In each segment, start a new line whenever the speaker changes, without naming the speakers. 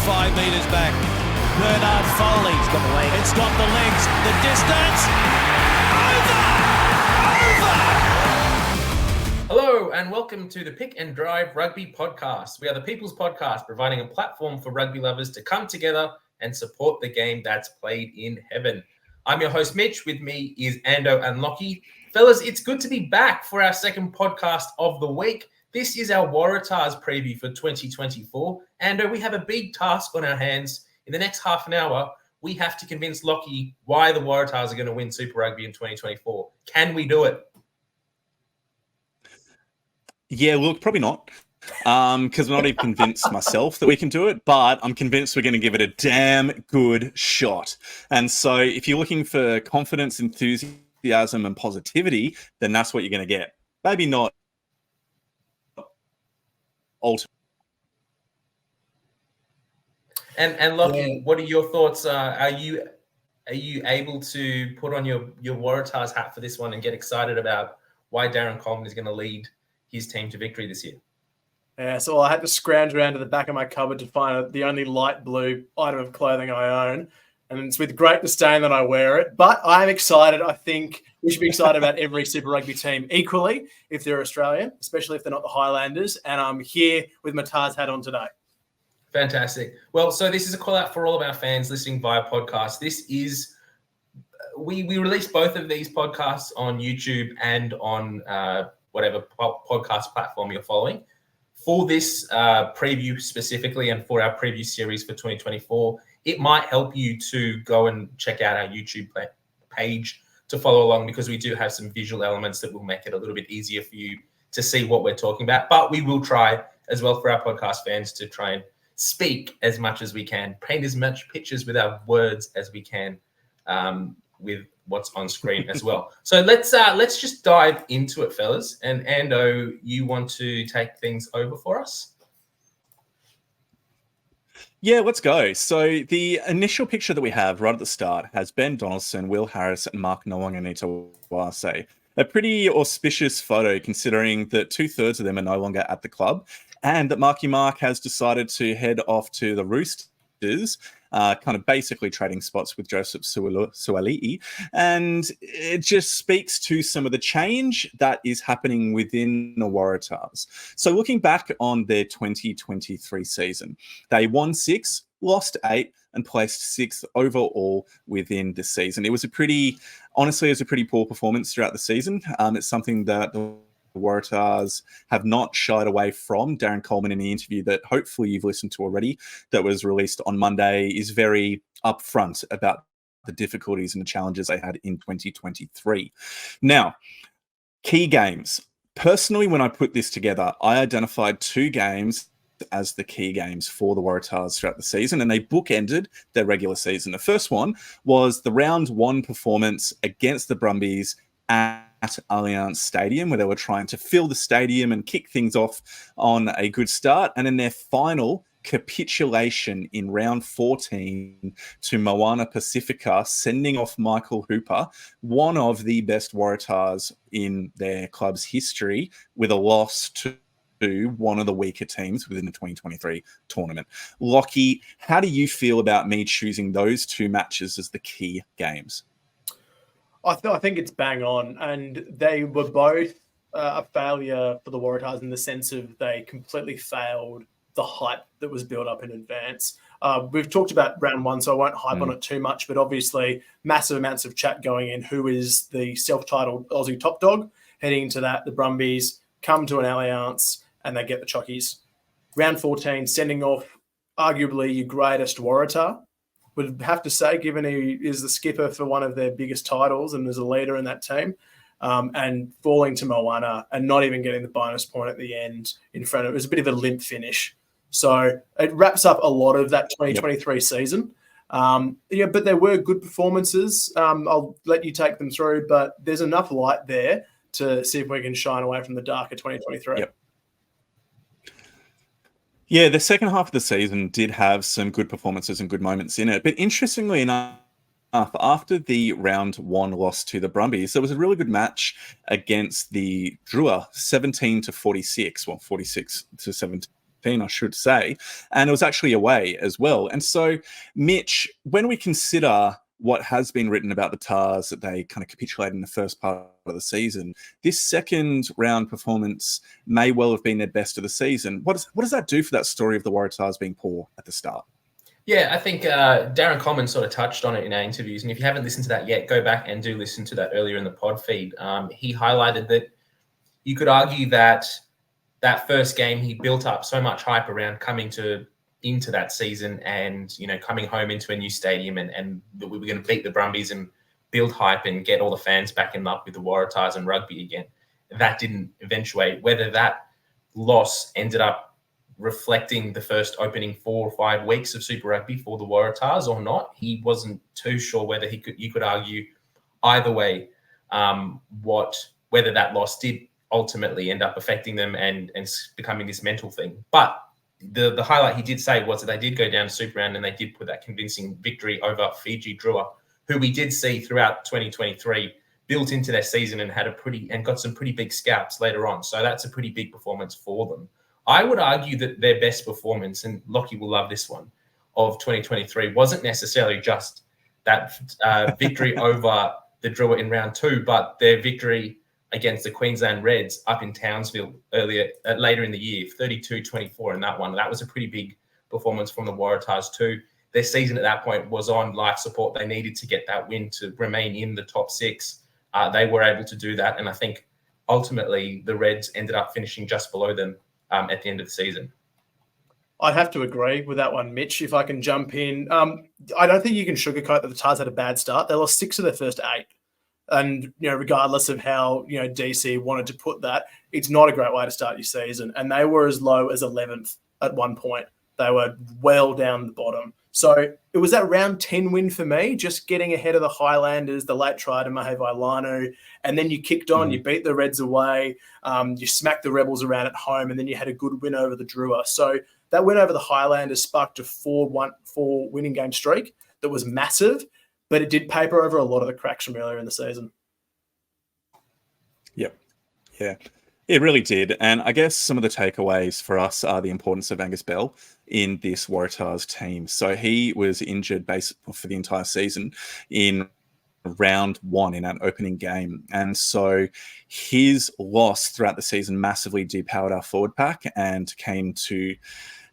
5 metres back. Bernard Foley. It's got the legs. It's got the legs. The distance. Over!
Hello and welcome to the Pick and Drive Rugby Podcast. We are the People's Podcast, providing a platform for rugby lovers to come together and support the game that's played in heaven. I'm your host, Mitch. With me is Ando and Lachie. Fellas, it's good to be back for our second podcast of the week. This is our Waratahs preview for 2024. Ando, we have a big task on our hands. In the next half an hour, we have to convince Lachie why the Waratahs are going to win Super Rugby in 2024. Can we do it?
Yeah, look, probably not. Because I'm not even convinced myself that we can do it, but I'm convinced we're going to give it a damn good shot. And so if you're looking for confidence, enthusiasm, and positivity, then that's what you're going to get. Maybe not ultimately.
And Lachie, what are your thoughts? Are you able to put on your Waratahs hat for this one and get excited about why Darren Coleman is going to lead his team to victory this year?
Yeah, so I had to scrounge around to the back of my cupboard to find the only light blue item of clothing I own. And it's with great disdain that I wear it. But I'm excited. I think we should be excited about every Super Rugby team equally if they're Australian, especially if they're not the Highlanders. And I'm here with my Tars hat on today.
Fantastic. Well, so this is a call out for all of our fans listening via podcast. This is, we release both of these podcasts on YouTube and on whatever podcast platform you're following. For this preview specifically and for our preview series for 2024, it might help you to go and check out our YouTube page to follow along, because we do have some visual elements that will make it a little bit easier for you to see what we're talking about. But we will try as well for our podcast fans to try and speak as much as we can, paint as much pictures with our words as we can with what's on screen as well. So let's just dive into it, fellas. And Ando, you want to take things over for us?
Yeah, let's go. So the initial picture that we have right at the start has Ben Donaldson, Will Harris, and Mark Nawaqanitawase. A pretty auspicious photo, considering that 2/3 of them are no longer at the club, and that Marky Mark has decided to head off to the Roosters, kind of basically trading spots with Joseph Suali'i. And it just speaks to some of the change that is happening within the Waratahs. So looking back on their 2023 season, they won 6, lost 8, and placed 6th overall within the season. It was honestly, a pretty poor performance throughout the season. It's something that the Waratahs have not shied away from. Darren Coleman, in the interview that hopefully you've listened to already, that was released on Monday, is very upfront about the difficulties and the challenges they had in 2023. Now, key games. Personally, when I put this together, I identified 2 games as the key games for the Waratahs throughout the season, and they bookended their regular season. The first one was the round 1 performance against the Brumbies at Allianz Stadium, where they were trying to fill the stadium and kick things off on a good start. And then their final capitulation in round 14 to Moana Pacifica, sending off Michael Hooper, one of the best Waratahs in their club's history, with a loss to one of the weaker teams within the 2023 tournament. Lachie, how do you feel about me choosing those 2 matches as the key games?
I think it's bang on, and they were both a failure for the Waratahs in the sense of they completely failed the hype that was built up in advance. We've talked about round 1, so I won't hype on it too much, but obviously massive amounts of chat going in. Who is the self-titled Aussie top dog? Heading into that, the Brumbies come to an Allianz and they get the Chockies. Round 14, sending off arguably your greatest Waratah. Would have to say, given he is the skipper for one of their biggest titles and is a leader in that team, and falling to Moana and not even getting the bonus point at the end in front of it was a bit of a limp finish. So it wraps up a lot of that 2023 season. But there were good performances. I'll let you take them through, but there's enough light there to see if we can shine away from the dark of 2023.
Yep. Yeah, the second half of the season did have some good performances and good moments in it. But interestingly enough, after the round 1 loss to the Brumbies, there was a really good match against the Drua, 17-46, well, 46-17. I should say, and it was actually away as well. And so, Mitch, when we consider what has been written about the Tars, that they kind of capitulated in the first part of the season, this second round performance may well have been their best of the season. What does that do for that story of the Waratahs being poor at the start?
Yeah, I think Darren Coleman sort of touched on it in our interviews. And if you haven't listened to that yet, go back and do listen to that earlier in the pod feed. He highlighted that you could argue that first game, he built up so much hype around coming into that season and, coming home into a new stadium and we were going to beat the Brumbies and build hype and get all the fans back in love with the Waratahs and rugby again. That didn't eventuate. Whether that loss ended up reflecting the first opening 4 or 5 weeks of Super Rugby for the Waratahs or not, he wasn't too sure whether you could argue either way whether that loss did ultimately end up affecting them and becoming this mental thing. But the highlight he did say was that they did go down to Super Round and they did put that convincing victory over Fiji Drua, who we did see throughout 2023 built into their season and got some pretty big scalps later on. So that's a pretty big performance for them. I would argue that their best performance, and Lachie will love this one, of 2023 wasn't necessarily just that victory over the Drua in round 2, but their victory against the Queensland Reds up in Townsville later in the year, 32-24 in that one. That was a pretty big performance from the Waratahs too. Their season at that point was on life support. They needed to get that win to remain in the top 6. They were able to do that, and I think ultimately the Reds ended up finishing just below them at the end of the season.
I'd have to agree with that one, Mitch, if I can jump in. I don't think you can sugarcoat that the Tars had a bad start. They lost 6 of their first 8. And, regardless of how, DC wanted to put that, it's not a great way to start your season. And they were as low as 11th at one point. They were well down the bottom. So it was that round 10 win for me, just getting ahead of the Highlanders, the late try to Mahe Vailanu, and then you kicked on, you beat the Reds away, you smacked the Rebels around at home, and then you had a good win over the Drua. So that win over the Highlanders sparked a 4 winning game streak that was massive, but it did paper over a lot of the cracks from earlier in the season.
Yep. Yeah, it really did. And I guess some of the takeaways for us are the importance of Angus Bell in this Waratahs team. So he was injured basically for the entire season in round 1 in an opening game. And so his loss throughout the season massively depowered our forward pack and came to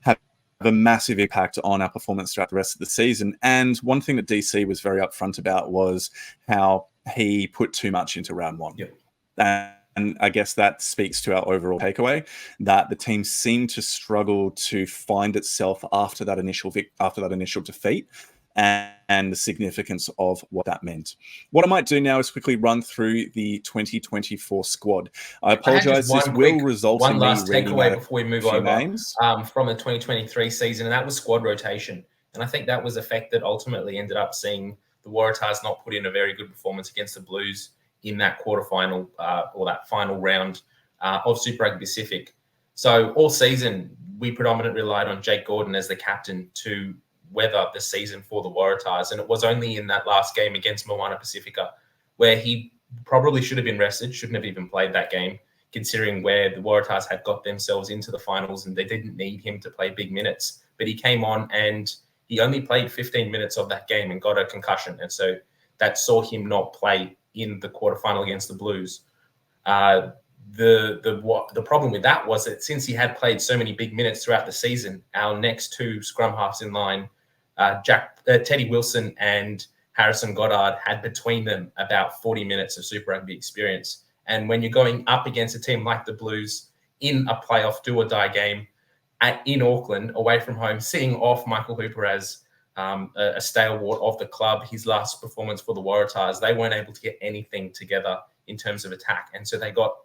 have a massive impact on our performance throughout the rest of the season. And one thing that DC was very upfront about was how he put too much into round 1.
Yep.
And I guess that speaks to our overall takeaway, that the team seemed to struggle to find itself after that initial defeat and the significance of what that meant. What I might do now is quickly run through the 2024 squad. I apologize, this will result in me
last takeaway before we move over
names.
From the 2023 season, and that was squad rotation. And I think that was a fact that ultimately ended up seeing the Waratahs not put in a very good performance against the Blues in that quarterfinal or that final round of Super Rugby Pacific. So all season, we predominantly relied on Jake Gordon as the captain to weather the season for the Waratahs. And it was only in that last game against Moana Pacifica where he probably should have been rested, shouldn't have even played that game, considering where the Waratahs had got themselves into the finals and they didn't need him to play big minutes. But he came on and he only played 15 minutes of that game and got a concussion. And so that saw him not play in the quarterfinal against the Blues. The problem with that was that since he had played so many big minutes throughout the season, our next 2 scrum halves in line, Teddy Wilson and Harrison Goddard, had between them about 40 minutes of Super Rugby experience. And when you're going up against a team like the Blues in a playoff do-or-die game in Auckland, away from home, seeing off Michael Hooper as a stalwart of the club, his last performance for the Waratahs, they weren't able to get anything together in terms of attack. And so they got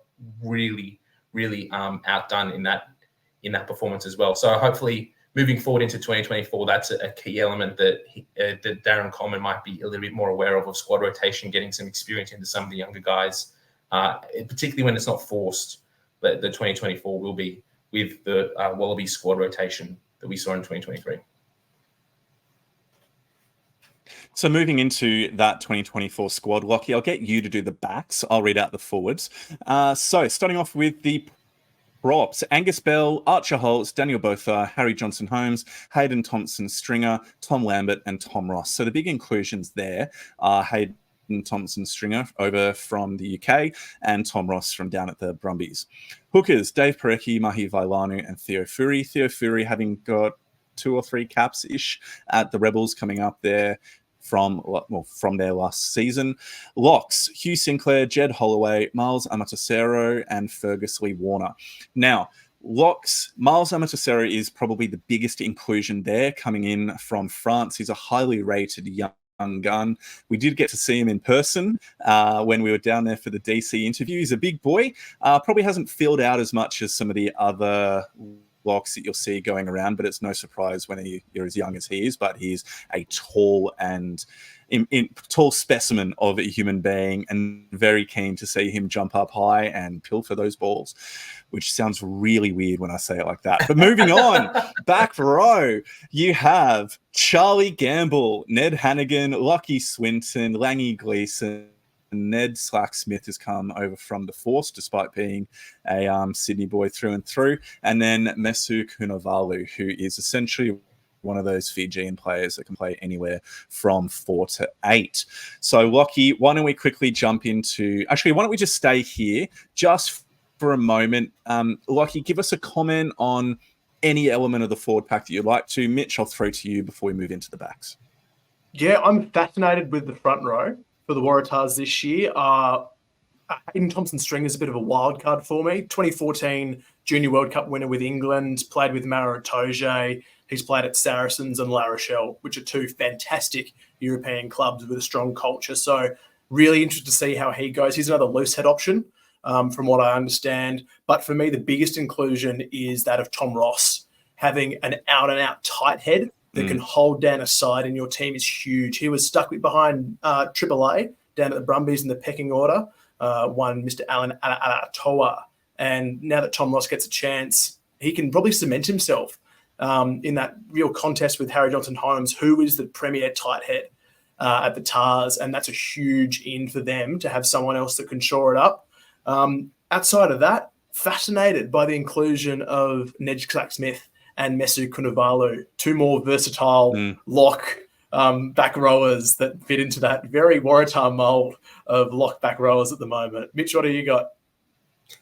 really, really outdone in that performance as well. So hopefully moving forward into 2024, that's a key element that Darren Coleman might be a little bit more aware of squad rotation, getting some experience into some of the younger guys, particularly when it's not forced. But the 2024 will be with the Wallaby squad rotation that we saw in 2023.
So moving into that 2024 squad, Lachie, I'll get you to do the backs. I'll read out the forwards. So starting off with the Props: Angus Bell, Archer Holtz, Daniel Botha, Harry Johnson-Holmes, Hayden Thompson-Stringer, Tom Lambert, and Tom Ross. So the big inclusions there are Hayden Thompson-Stringer over from the UK and Tom Ross from down at the Brumbies. Hookers: Dave Parecki, Mahi Vailanu, and Theo Furi. Theo Furi having got 2 or 3 caps-ish at the Rebels coming up there from their last season. Locks: Hugh Sinclair, Jed Holloway, Miles Amatisero, and Fergus Lee Warner. Now, locks, Miles Amatisero is probably the biggest inclusion there, coming in from France. He's a highly rated young gun. We did get to see him in person when we were down there for the DC interview. He's a big boy. Probably hasn't filled out as much as some of the other locks that you'll see going around, but it's no surprise when you're as young as he is. But he's a tall and tall specimen of a human being, and very keen to see him jump up high and pilfer those balls, which sounds really weird when I say it like that. But moving on, back row, you have Charlie Gamble, Ned Hannigan, Lachie Swinton, Langy Gleeson. Ned Slack-Smith has come over from the Force, despite being a Sydney boy through and through. And then Mesu Kunavalu, who is essentially one of those Fijian players that can play anywhere from 4 to 8. So, Lachie, why don't we quickly jump into... Actually, why don't we just stay here just for a moment? Lachie, give us a comment on any element of the forward pack that you'd like to. Mitch, I'll throw to you before we move into the backs.
Yeah, I'm fascinated with the front row for the Waratahs this year. Hayden Thompson-Stringer is a bit of a wild card for me. 2014 Junior World Cup winner with England, played with Maro Itoje. He's played at Saracens and La Rochelle, which are 2 fantastic European clubs with a strong culture. So really interested to see how he goes. He's another loose head option, from what I understand. But for me, the biggest inclusion is that of Tom Ross. Having an out-and-out tight head that can hold down a side in your team is huge. He was stuck behind AAA down at the Brumbies in the pecking order, one Mr. Alan Alatoa. And now that Tom Ross gets a chance, he can probably cement himself in that real contest with Harry Johnson-Holmes, who is the premier tight head at the Tars. And that's a huge in for them to have someone else that can shore it up. Outside of that, fascinated by the inclusion of Ned Slack-Smith and Mesu Kunavalu, 2 more versatile lock back rowers that fit into that very Waratah mould of lock back rowers at the moment. Mitch, what do you got?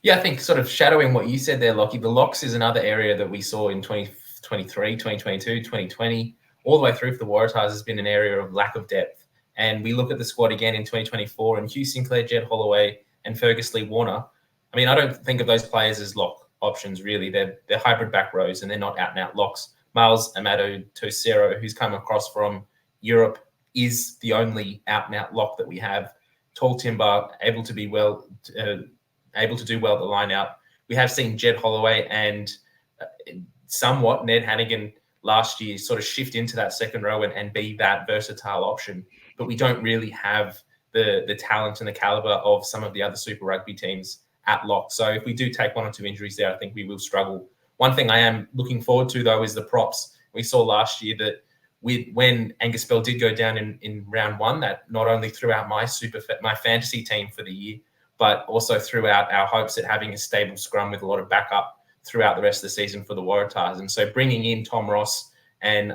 Yeah, I think sort of shadowing what you said there, Lachie, the locks is another area that we saw in 2023, 2022, 2020, all the way through for the Waratahs has been an area of lack of depth. And we look at the squad again in 2024, and Hugh Sinclair, Jed Holloway, and Fergus Lee Warner. I mean, I don't think of those players as lock options, really. They're hybrid back rows, and they're not out-and-out locks. Miles Amatisero, who's come across from Europe, is the only out-and-out lock that we have. Tall timber, able to do well at the line-out. We have seen Jed Holloway and somewhat Ned Hannigan last year sort of shift into that second row and be that versatile option, but we don't really have the talent and the caliber of some of the other Super Rugby teams at lock. So if we do take 1 or 2 injuries there, I think we will struggle. One thing I am looking forward to, though, is the props. We saw last year that when Angus Bell did go down in round 1, that not only threw out my fantasy team for the year, but also threw out our hopes at having a stable scrum with a lot of backup throughout the rest of the season for the Waratahs. And so bringing in Tom Ross and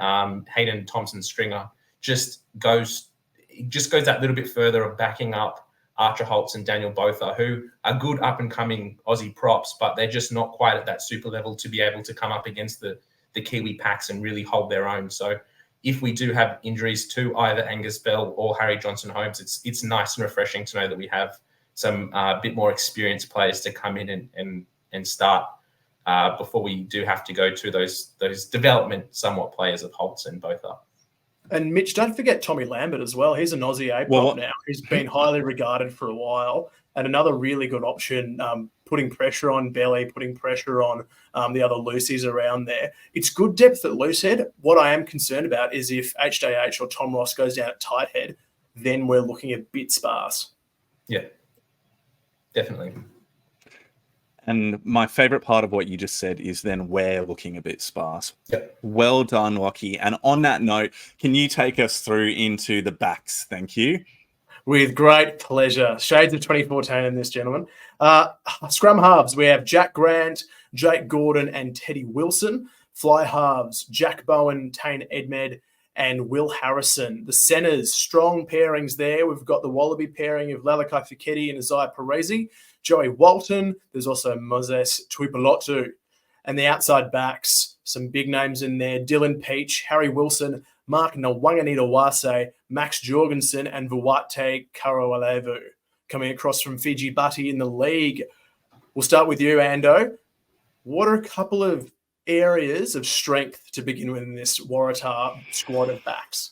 Hayden Thompson-Stringer just goes that little bit further of backing up Archer Holtz and Daniel Botha, who are good up-and-coming Aussie props, but they're just not quite at that super level to be able to come up against the Kiwi packs and really hold their own. So if we do have injuries to either Angus Bell or Harry Johnson-Holmes, it's nice and refreshing to know that we have some bit more experienced players to come in and start before we do have to go to those development somewhat players of Holtz and Botha.
And Mitch, don't forget Tommy Lambert as well. He's an Aussie A-prop now. He's been highly regarded for a while, and another really good option, putting pressure on Belly, putting pressure on the other loosies around there. It's good depth at loose head. What I am concerned about is if HJH or Tom Ross goes down at tight head, then we're looking a bit sparse.
Yeah, definitely.
And my favorite part of what you just said is then we're looking a bit sparse.
Yep.
Well done, Lachie. And on that note, can you take us through into the backs? Thank you.
With great pleasure. Shades of 2014 in this, gentleman. Scrum halves, we have Jack Grant, Jake Gordon, and Teddy Wilson. Fly halves, Jack Bowen, Tane Edmed, and Will Harrison. The centres, strong pairings there. We've got the Wallaby pairing of Lalakai Fiketti and Isaiah Parisi, Joey Walton. There's also Moses Tuipulotu. And the outside backs, some big names in there. Dylan Peach, Harry Wilson, Mark Nawanganita-Wase, Max Jorgensen, and Vuate Karoalevu. Coming across from Fiji Butty in the league. We'll start with you, Ando. What are a couple of areas of strength to begin with in this Waratah squad of backs?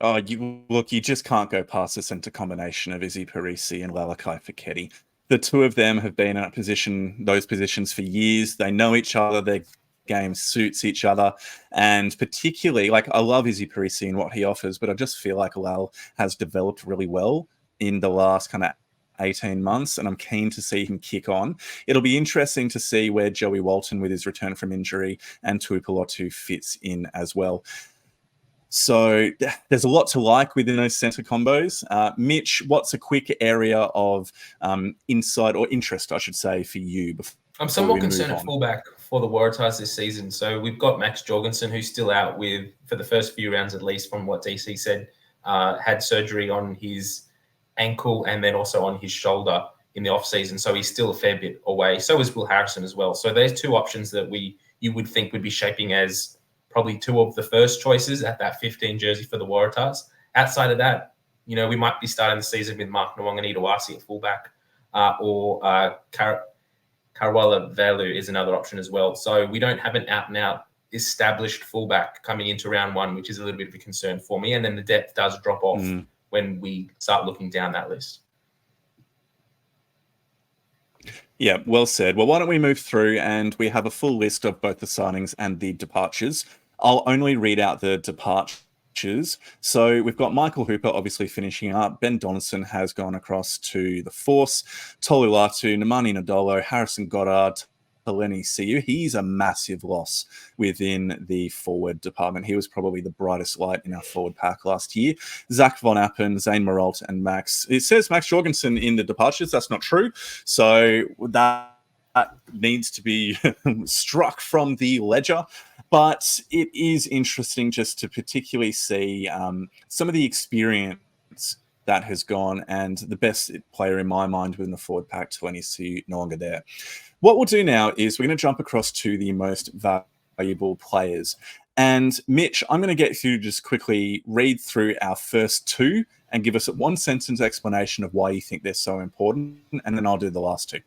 Oh, you just can't go past the centre combination of Izzy Parisi and Lalakai Fiketti. The two of them have been in those positions for years. They know each other. Their game suits each other. And particularly, I love Izzy Parisi and what he offers, but I just feel like Lal has developed really well in the last kind of 18 months, and I'm keen to see him kick on. It'll be interesting to see where Joey Walton, with his return from injury, and Tuipulotu fits in as well. So there's a lot to like within those centre combos. Mitch, what's a quick area of insight or interest, I should say, for you?
I'm somewhat concerned at fullback for the Waratahs this season. So we've got Max Jorgensen, who's still out for the first few rounds at least, from what DC said, had surgery on his ankle and then also on his shoulder in the off season. So he's still a fair bit away. So is Will Harrison as well. So there's two options that you would think would be shaping as probably two of the first choices at that 15 jersey for the Waratahs. Outside of that, we might be starting the season with Mark Nawanganita-Wase at fullback, or Karawala Velu is another option as well. So we don't have an out-and-out established fullback coming into round one, which is a little bit of a concern for me. And then the depth does drop off when we start looking down that list.
Yeah, well said. Well, why don't we move through, and we have a full list of both the signings and the departures. I'll only read out the departures. So we've got Michael Hooper obviously finishing up. Ben Donaldson has gone across to the Force. Tolu Latu, Nemani Nadolo, Harrison Goddard, Peleni Siu. He's a massive loss within the forward department. He was probably the brightest light in our forward pack last year. Zach Von Appen, Zane Maralt, and Max. It says Max Jorgensen in the departures. That's not true. So that needs to be struck from the ledger. But it is interesting just to particularly see some of the experience that has gone, and the best player in my mind within the forward pack, Peleni Siu, no longer there. What we'll do now is we're going to jump across to the most valuable players. And Mitch, I'm going to get you to just quickly read through our first two and give us a one-sentence explanation of why you think they're so important, and then I'll do the last two.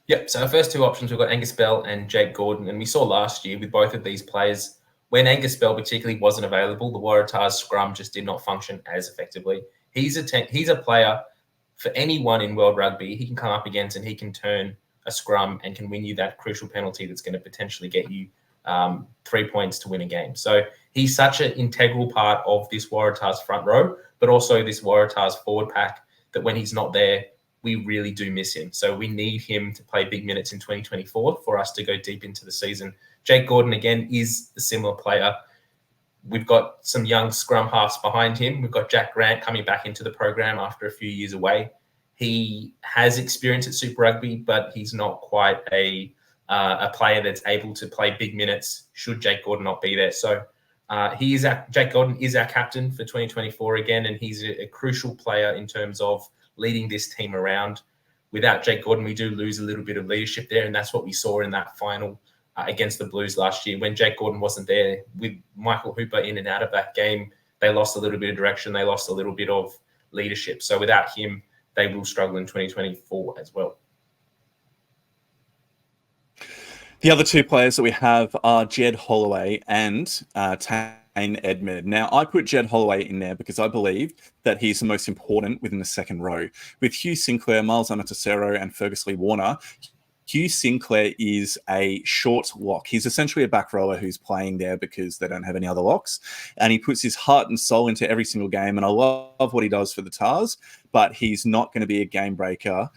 Yep, so our first two options, we've got Angus Bell and Jake Gordon. And we saw last year with both of these players, when Angus Bell particularly wasn't available, the Waratahs scrum just did not function as effectively. He's a player for anyone in World Rugby. He can come up against and he can turn a scrum and can win you that crucial penalty that's going to potentially get you 3 points to win a game. So he's such an integral part of this Waratahs front row, but also this Waratahs forward pack, that when he's not there, we really do miss him. So we need him to play big minutes in 2024 for us to go deep into the season. Jake Gordon, again, is a similar player. We've got some young scrum halves behind him. We've got Jack Grant coming back into the program after a few years away. He has experience at Super Rugby, but he's not quite a player that's able to play big minutes should Jake Gordon not be there. So Jake Gordon is our captain for 2024 again, and he's a crucial player in terms of leading this team around. Without Jake Gordon, we do lose a little bit of leadership there, and that's what we saw in that final against the Blues last year. When Jake Gordon wasn't there, with Michael Hooper in and out of that game, they lost a little bit of direction. They lost a little bit of leadership. So without him, they will struggle in 2024 as well.
The other two players that we have are Jed Holloway and Tane Edmed. Now, I put Jed Holloway in there because I believe that he's the most important within the second row. With Hugh Sinclair, Miles Amatosero, and Fergus Lee Warner, Hugh Sinclair is a short lock. He's essentially a back rower who's playing there because they don't have any other locks. And he puts his heart and soul into every single game. And I love what he does for the Tars, but he's not going to be a game breaker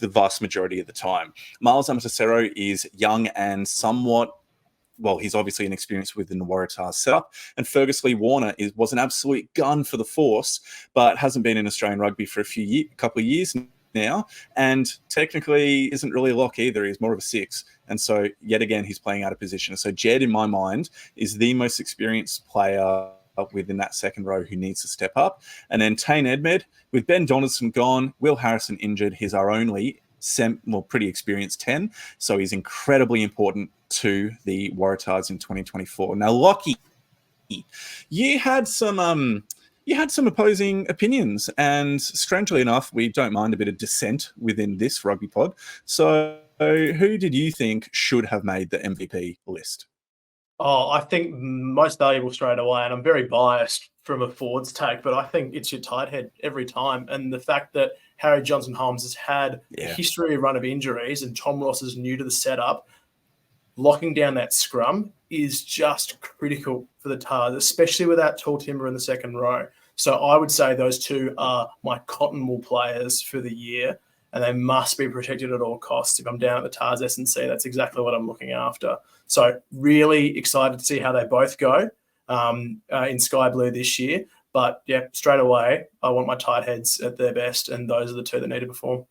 the vast majority of the time. Miles Amatosero is young and somewhat he's obviously inexperienced within the Waratahs setup. And Fergus Lee Warner was an absolute gun for the Force, but hasn't been in Australian rugby for a couple of years now, and technically isn't really a lock either. He's more of a 6. And so, yet again, he's playing out of position. So Jed, in my mind, is the most experienced player within that second row who needs to step up. And then Tane Edmed, with Ben Donaldson gone, Will Harrison injured, he's our only pretty experienced 10. So he's incredibly important to the Waratahs in 2024. Now, Lachie, you had some opposing opinions, and strangely enough, we don't mind a bit of dissent within this rugby pod. So who did you think should have made the MVP list?
Oh, I think most valuable straight away, and I'm very biased from a forwards take, but I think it's your tight head every time. And the fact that Harry Johnson-Holmes has had a history of run of injuries and Tom Ross is new to the setup, locking down that scrum is just critical for the Tars, especially without Tall Timber in the second row. So I would say those two are my cotton wool players for the year, and they must be protected at all costs. If I'm down at the Tars S&C, that's exactly what I'm looking after. So really excited to see how they both go in Sky Blue this year. But yeah, straight away, I want my tight heads at their best, and those are the two that need to perform.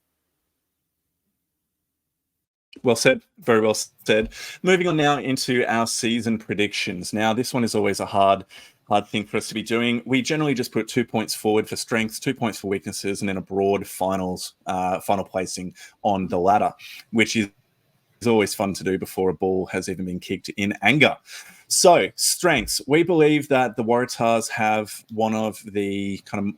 Well said. Very well said. Moving on now into our season predictions. Now, this one is always a hard thing for us to be doing. We generally just put 2 points forward for strengths, 2 points for weaknesses, and then a broad final placing on the ladder, which is always fun to do before a ball has even been kicked in anger. So, strengths. We believe that the Waratahs have one of the kind of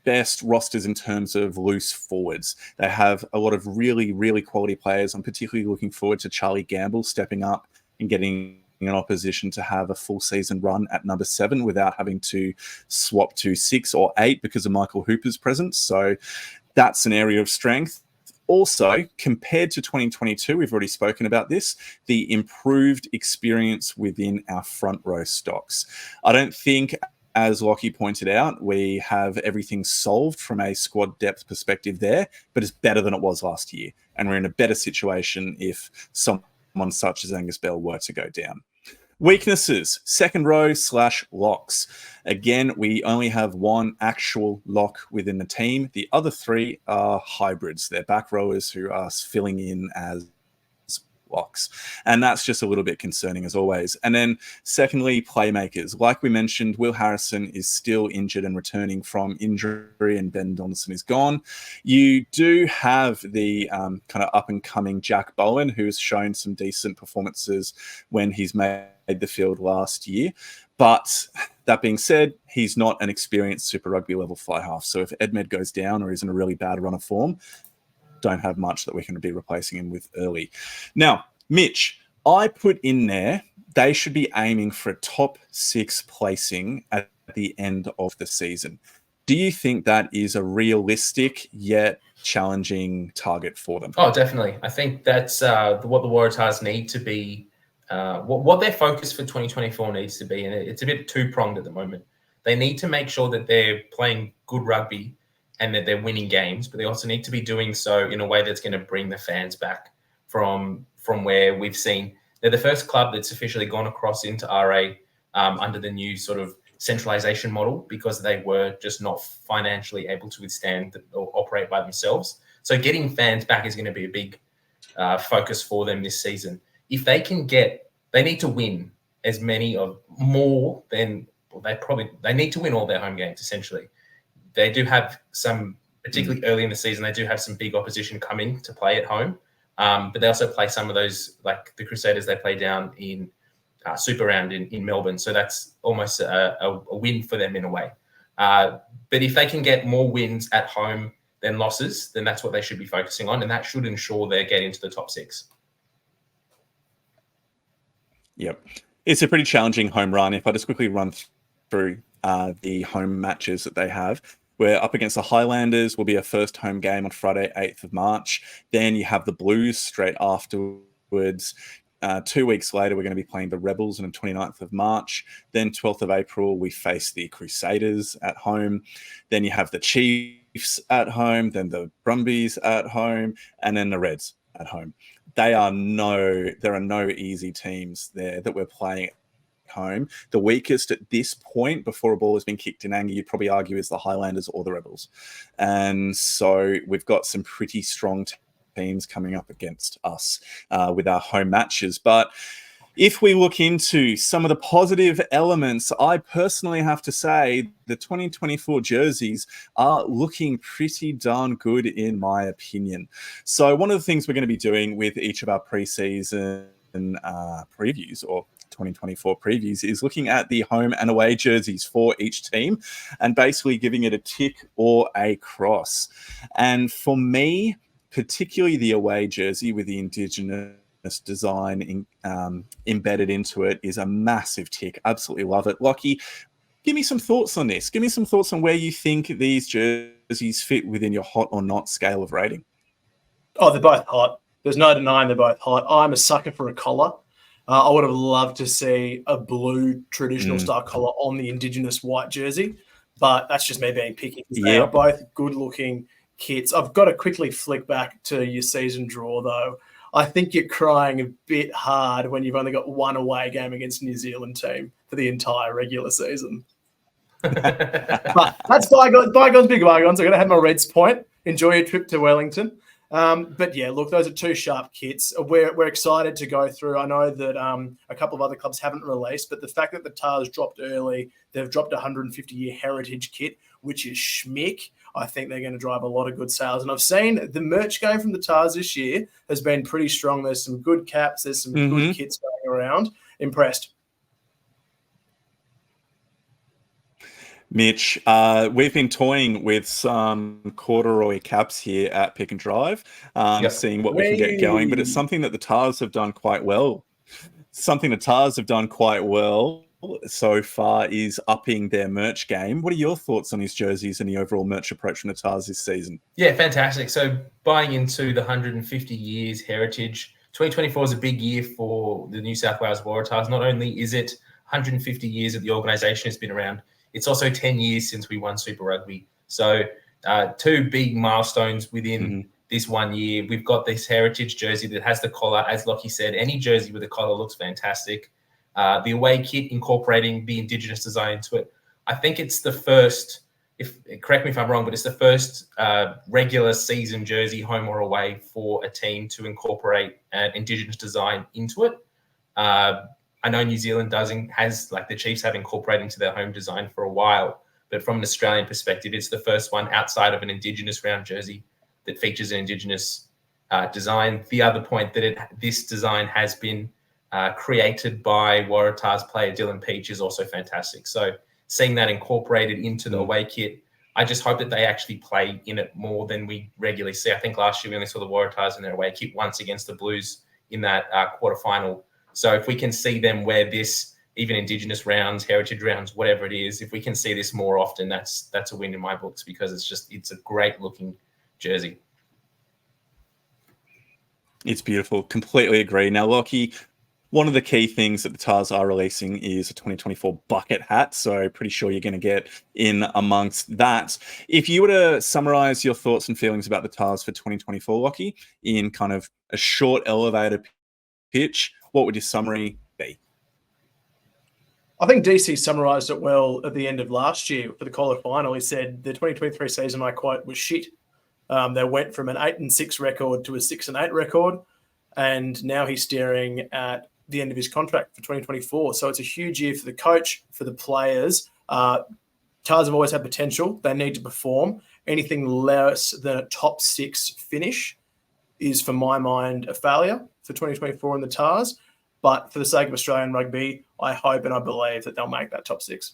best rosters in terms of loose forwards. They have a lot of really, really quality players. I'm particularly looking forward to Charlie Gamble stepping up and getting an opposition to have a full season run at number 7 without having to swap to 6 or 8 because of Michael Hooper's presence. So that's an area of strength. Also, compared to 2022, we've already spoken about this, the improved experience within our front row stocks. I don't think, as Lachie pointed out, we have everything solved from a squad depth perspective there, but it's better than it was last year. And we're in a better situation if someone such as Angus Bell were to go down. Weaknesses, second row / locks. Again, we only have one actual lock within the team. The other 3 are hybrids. They're back rowers who are filling in as locks. And that's just a little bit concerning as always. And then secondly, playmakers. Like we mentioned, Will Harrison is still injured and returning from injury, and Ben Donaldson is gone. You do have the kind of up-and-coming Jack Bowen, who's shown some decent performances when he's made the field last year. But that being said, he's not an experienced Super Rugby level fly half. So if Edmed goes down or is in a really bad run of form, don't have much that we can be replacing him with early. Now, Mitch, I put in there, they should be aiming for a top 6 placing at the end of the season. Do you think that is a realistic yet challenging target for them?
Oh, definitely. I think that's what the Waratahs need to be, what their focus for 2024 needs to be. And it's a bit two-pronged at the moment. They need to make sure that they're playing good rugby and that they're winning games, but they also need to be doing so in a way that's going to bring the fans back from where we've seen. They're the first club that's officially gone across into RA under the new sort of centralization model because they were just not financially able to withstand or operate by themselves. So getting fans back is going to be a big focus for them this season. If they can they need to win as many of more than they need to win all their home games essentially. They do have some, particularly early in the season, they do have some big opposition coming to play at home. But they also play some of those, like the Crusaders, they play down in Super Round in Melbourne. So that's almost a win for them in a way. But if they can get more wins at home than losses, then that's what they should be focusing on. And that should ensure they get into the top 6.
Yep. It's a pretty challenging home run. If I just quickly run through the home matches that they have, we're up against the Highlanders. Will be a first home game on Friday, 8th of March. Then you have the Blues straight afterwards. 2 weeks later, we're going to be playing the Rebels on the 29th of March. Then 12th of April, we face the Crusaders at home. Then you have the Chiefs at home, then the Brumbies at home, and then the Reds at home. There are no easy teams there that we're playing at home. The weakest at this point, before a ball has been kicked in anger, you'd probably argue is the Highlanders or the Rebels. And so we've got some pretty strong teams coming up against us with our home matches. But if we look into some of the positive elements, I personally have to say the 2024 jerseys are looking pretty darn good in my opinion. So one of the things we're going to be doing with each of our preseason previews or 2024 previews is looking at the home and away jerseys for each team and basically giving it a tick or a cross. And for me, particularly the away jersey with the Indigenous design embedded into it is a massive tick. Absolutely love it. Lachie, give me some thoughts on this. Give me some thoughts on where you think these jerseys fit within your hot or not scale of rating.
Oh, they're both hot. There's no denying they're both hot. I'm a sucker for a collar. I would have loved to see a blue traditional style collar on the Indigenous white jersey, but that's just me being picky. They are both good-looking kits. I've got to quickly flick back to your season draw, though. I think you're crying a bit hard when you've only got one away game against New Zealand team for the entire regular season. But that's bygones, big bygones. I'm going to have my Reds point. Enjoy your trip to Wellington. But yeah, look, those are two sharp kits. We're excited to go through. I know that a couple of other clubs haven't released, but the fact that the Tars dropped early, they've dropped a 150-year heritage kit, which is schmick. I think they're going to drive a lot of good sales. And I've seen the merch game from the Tars this year has been pretty strong. There's some good caps. There's some good kits going around. Impressed.
Mitch, we've been toying with some corduroy caps here at Pick and Drive, seeing what we can get going. But it's something that the Tars have done quite well. Something the Tars have done quite well so far is upping their merch game. What are your thoughts on these jerseys and the overall merch approach from the Tars this season?
Yeah, fantastic. So buying into the 150 years heritage, 2024 is a big year for the New South Wales Waratahs. Not only is it 150 years that the organisation has been around, it's also 10 years since we won Super Rugby. So two big milestones within this 1 year. We've got this heritage jersey that has the collar. As Lachie said, any jersey with a collar looks fantastic. The away kit incorporating the Indigenous design into it. I think it's the first, correct me if I'm wrong, but it's the first regular season jersey, home or away, for a team to incorporate an Indigenous design into it. I know New Zealand has like the Chiefs have incorporated into their home design for a while, but from an Australian perspective, it's the first one outside of an Indigenous round jersey that features an Indigenous design. The other point that this design has been created by Waratahs player Dylan Peach is also fantastic. So seeing that incorporated into the away kit, I just hope that they actually play in it more than we regularly see. I think last year we only saw the Waratahs in their away kit once against the Blues in that quarterfinal. So if we can see them wear this, even Indigenous rounds, heritage rounds, whatever it is, if we can see this more often, that's a win in my books, because it's a great looking jersey.
It's beautiful. Completely agree. Now, Lachie, one of the key things that the Tars are releasing is a 2024 bucket hat. So pretty sure you're going to get in amongst that. If you were to summarize your thoughts and feelings about the Tars for 2024, Lachie, in kind of a short elevator pitch, what would your summary be?
I think DC summarised it well at the end of last year for the quarter final. He said the 2023 season, I quote, was shit. They went from an 8-6 record to a 6-8 record, and now he's staring at the end of his contract for 2024. So it's a huge year for the coach, for the players. Tars have always had potential. They need to perform. Anything less than a top 6 finish is, for my mind, a failure for 2024 in the Tars. But for the sake of Australian rugby, I hope and I believe that they'll make that top 6.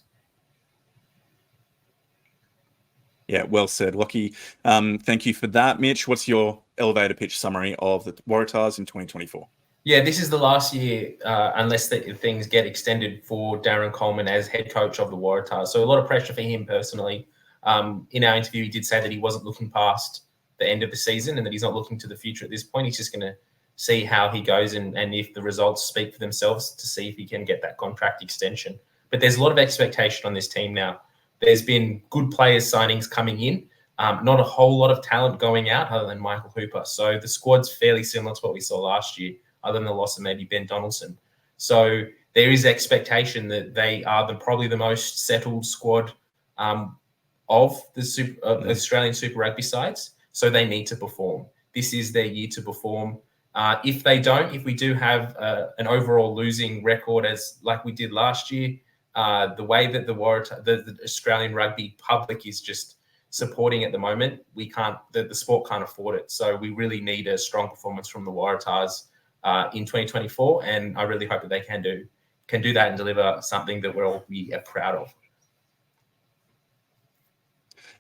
Yeah, well said, Lachie. Thank you for that. Mitch, what's your elevator pitch summary of the Waratahs in 2024?
Yeah, this is the last year, unless things get extended, for Darren Coleman as head coach of the Waratahs. So a lot of pressure for him personally. In our interview, he did say that he wasn't looking past the end of the season and that he's not looking to the future at this point. He's just going to see how he goes and if the results speak for themselves, to see if he can get that contract extension. But there's a lot of expectation on this team now. There's been good players signings coming in. Not a whole lot of talent going out other than Michael Hooper. So the squad's fairly similar to what we saw last year, other than the loss of maybe Ben Donaldson. So there is expectation that they are probably the most settled squad of the Australian Super Rugby sides. So they need to perform. This is their year to perform. If we do have an overall losing record like we did last year, the way that the Australian rugby public is just supporting at the moment, the sport can't afford it. So we really need a strong performance from the Waratahs in 2024, and I really hope that they can do that and deliver something that we'll all be proud of.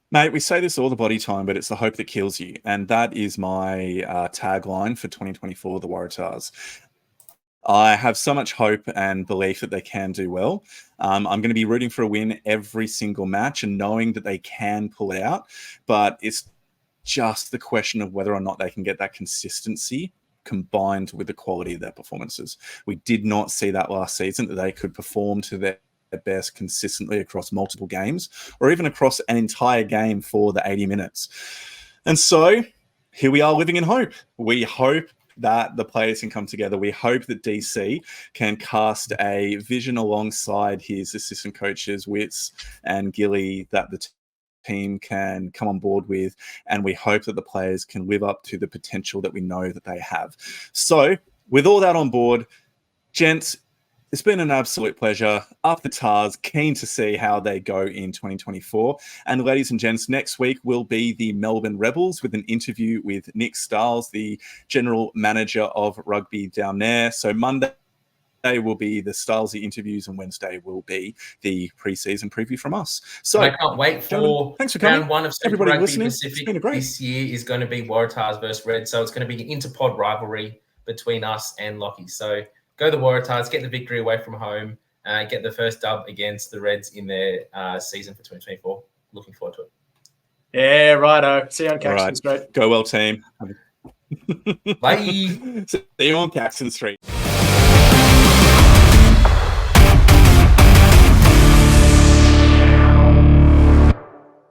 Mate, we say this all the bloody time, but it's the hope that kills you. And that is my tagline for 2024, the Waratahs. I have so much hope and belief that they can do well. I'm going to be rooting for a win every single match and knowing that they can pull it out. But it's just the question of whether or not they can get that consistency combined with the quality of their performances. We did not see that last season, that they could perform to their best consistently across multiple games or even across an entire game for the 80 minutes. And so here we are living in hope. We hope that the players can come together. We hope that DC can cast a vision alongside his assistant coaches, Witts and Gilly, that the team can come on board with, and we hope that the players can live up to the potential that we know that they have. So with all that on board, gents, it's been an absolute pleasure. Up the Tars, keen to see how they go in 2024. And ladies and gents, next week will be the Melbourne Rebels with an interview with Nick Stiles, the general manager of rugby down there. So Monday will be the Stilesy interviews and Wednesday will be the pre-season preview from us. So
I can't wait for
thanks for coming.
round one of Super
Everybody
Rugby
listening.
Pacific.
It's been great.
This year is going to be Waratahs versus Reds. So it's going to be an interpod rivalry between us and Lachie. So go the Waratahs, get the victory away from home, get the first dub against the Reds in their season for 2024. Looking forward to it.
Yeah, righto. See you on Caxton
All right.
Street.
Go well, team.
Bye.
See you on Caxton Street.